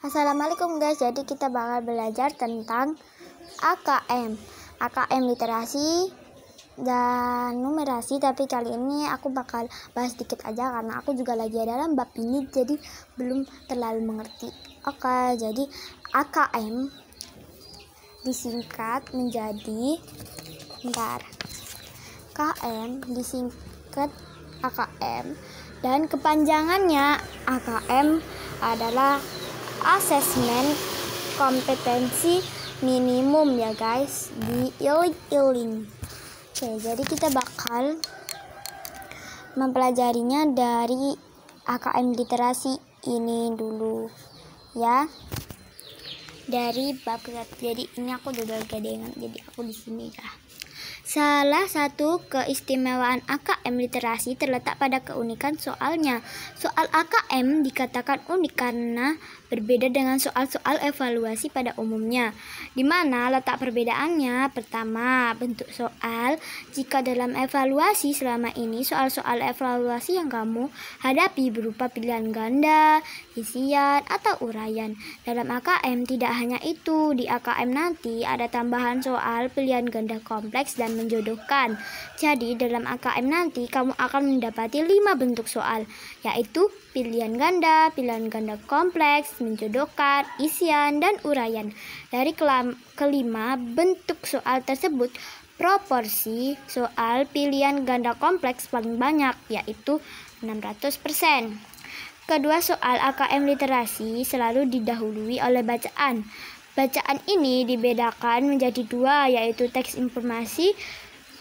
Assalamualaikum guys, jadi kita bakal belajar tentang AKM literasi dan numerasi, tapi kali ini aku bakal bahas sedikit aja karena aku juga lagi dalam bab ini, jadi belum terlalu mengerti. Oke, jadi AKM disingkat menjadi KM disingkat AKM, dan kepanjangannya AKM adalah asesmen kompetensi minimum ya guys, di iling. Oke, jadi kita bakal mempelajarinya dari AKM literasi ini dulu ya, dari bab kesatu. Jadi ini aku udah gadengan, jadi aku di sini ya. Salah satu keistimewaan AKM literasi terletak pada keunikan soalnya. Soal AKM dikatakan unik karena berbeda dengan soal-soal evaluasi pada umumnya. Di mana letak perbedaannya? Pertama, bentuk soal. Jika dalam evaluasi selama ini soal-soal evaluasi yang kamu hadapi berupa pilihan ganda, isian, atau uraian. Dalam AKM tidak hanya itu, di AKM nanti ada tambahan soal pilihan ganda kompleks dan menjodohkan. Jadi dalam AKM nanti kamu akan mendapati 5 bentuk soal, yaitu pilihan ganda kompleks, menjodohkan, isian, dan uraian. Dari kelima bentuk soal tersebut, proporsi soal pilihan ganda kompleks paling banyak, yaitu 600%. Kedua, soal AKM literasi selalu didahului oleh bacaan. Bacaan ini dibedakan menjadi dua, yaitu teks informasi,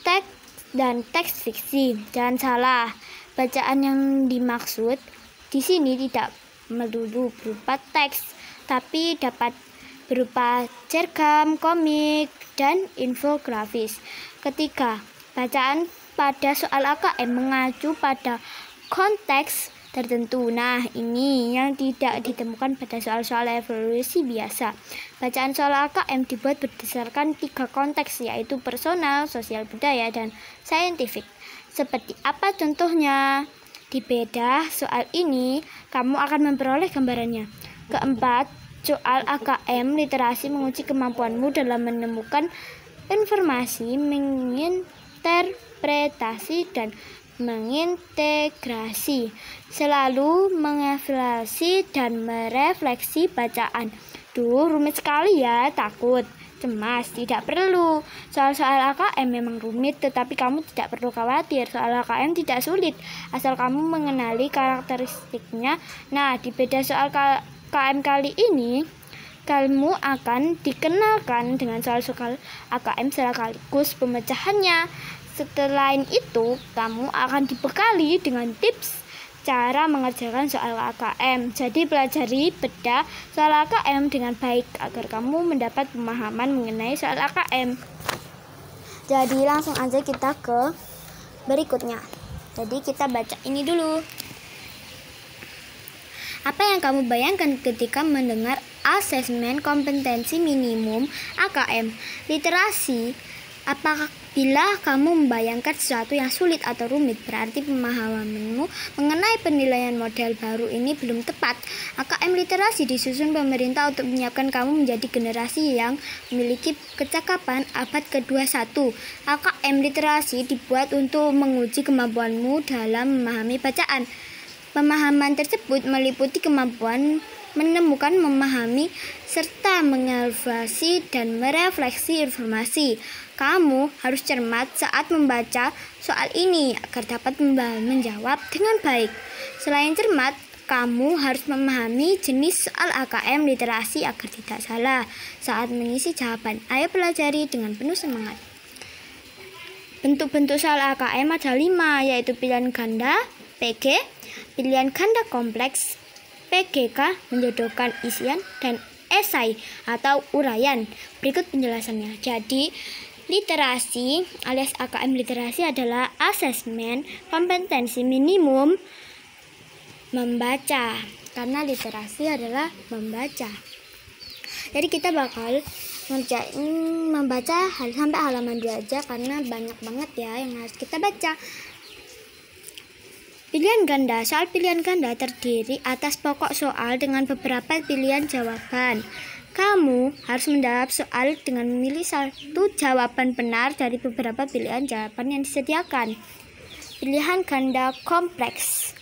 teks dan teks fiksi. Jangan salah, bacaan yang dimaksud di sini tidak melulu berupa teks, tapi dapat berupa cergam, komik, dan infografis. Ketiga, bacaan pada soal AKM mengacu pada konteks tertentu. Nah, ini yang tidak ditemukan pada soal-soal evaluasi biasa. Bacaan soal AKM dibuat berdasarkan 3 konteks, yaitu personal, sosial budaya, dan saintifik. Seperti apa contohnya? Di bedah soal ini, kamu akan memperoleh gambarannya. Keempat, soal AKM literasi menguji kemampuanmu dalam menemukan informasi, menginterpretasi, dan mengintegrasi. Selalu mengevaluasi dan merefleksi bacaan. Duh, rumit sekali ya, takut, cemas, tidak perlu. Soal-soal AKM memang rumit, tetapi kamu tidak perlu khawatir. Soal AKM tidak sulit, asal kamu mengenali karakteristiknya. Nah, di beda soal KM kali ini, kamu akan dikenalkan dengan soal-soal AKM sekaligus pemecahannya. Selain itu, kamu akan dibekali dengan tips cara mengerjakan soal AKM. Jadi pelajari bedah soal AKM dengan baik agar kamu mendapat pemahaman mengenai soal AKM. Jadi langsung aja kita ke berikutnya. Jadi kita baca ini dulu. Apa yang kamu bayangkan ketika mendengar asesmen kompetensi minimum AKM literasi? Apabila kamu membayangkan sesuatu yang sulit atau rumit, berarti pemahamanmu mengenai penilaian model baru ini belum tepat. AKM literasi disusun pemerintah untuk menyiapkan kamu menjadi generasi yang memiliki kecakapan abad ke-21. AKM literasi dibuat untuk menguji kemampuanmu dalam memahami bacaan. Pemahaman tersebut meliputi kemampuan menemukan, memahami, serta mengevaluasi dan merefleksi informasi. Kamu harus cermat saat membaca soal ini agar dapat menjawab dengan baik. Selain cermat, kamu harus memahami jenis soal AKM literasi agar tidak salah saat mengisi jawaban. Ayo pelajari dengan penuh semangat. Bentuk-bentuk soal AKM ada 5, yaitu pilihan ganda, PG, pilihan ganda kompleks, PGK, menjodohkan, isian, dan esai atau uraian. Berikut penjelasannya. Jadi, literasi alias AKM literasi adalah asesmen kompetensi minimum membaca, karena literasi adalah membaca. Jadi kita bakal ngerjain membaca sampai halaman 2 aja karena banyak banget ya yang harus kita baca. Pilihan ganda. Soal pilihan ganda terdiri atas pokok soal dengan beberapa pilihan jawaban. Kamu harus menjawab soal dengan memilih satu jawaban benar dari beberapa pilihan jawaban yang disediakan. Pilihan ganda kompleks.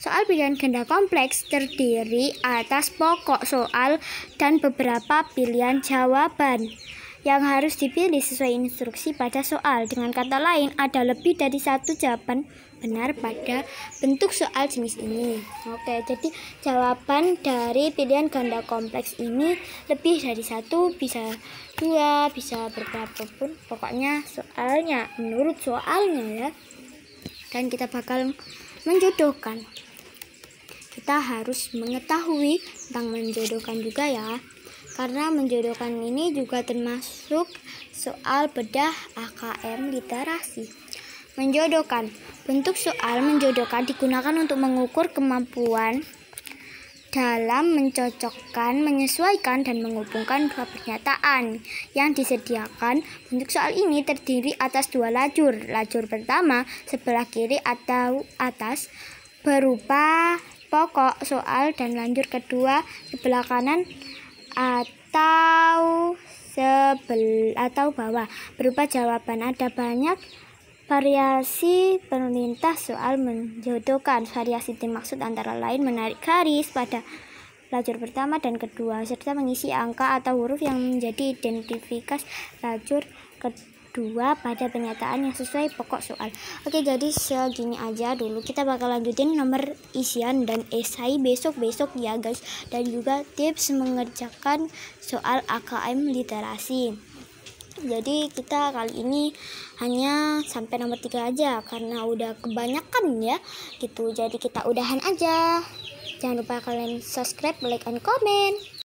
Soal pilihan ganda kompleks terdiri atas pokok soal dan beberapa pilihan jawaban yang harus dipilih sesuai instruksi pada soal. Dengan kata lain, ada lebih dari satu jawaban benar pada bentuk soal jenis ini. Oke, jadi jawaban dari pilihan ganda kompleks ini lebih dari satu, bisa dua, bisa berapa pun. Pokoknya soalnya, menurut soalnya ya. Dan kita bakal menjodohkan. Kita harus mengetahui tentang menjodohkan juga ya. Karena menjodohkan ini juga termasuk soal bedah AKM literasi. Menjodohkan. Bentuk soal menjodohkan digunakan untuk mengukur kemampuan dalam mencocokkan, menyesuaikan, dan menghubungkan dua pernyataan yang disediakan. Bentuk soal ini terdiri atas dua lajur. Lajur pertama sebelah kiri atau atas berupa pokok soal, dan lajur kedua sebelah kanan atau bawah berupa jawaban. Ada banyak variasi pelintas soal menjodohkan. Variasi dimaksud antara lain menarik garis pada lajur pertama dan kedua, serta mengisi angka atau huruf yang menjadi identifikasi lajur kedua pada pernyataan yang sesuai pokok soal. Oke, jadi segini aja dulu. Kita bakal lanjutin nomor isian dan esai besok-besok ya guys, dan juga tips mengerjakan soal AKM literasi. Jadi kita kali ini hanya sampai nomor 3 aja karena udah kebanyakan ya gitu. Jadi kita udahan aja. Jangan lupa kalian subscribe, like, and comment.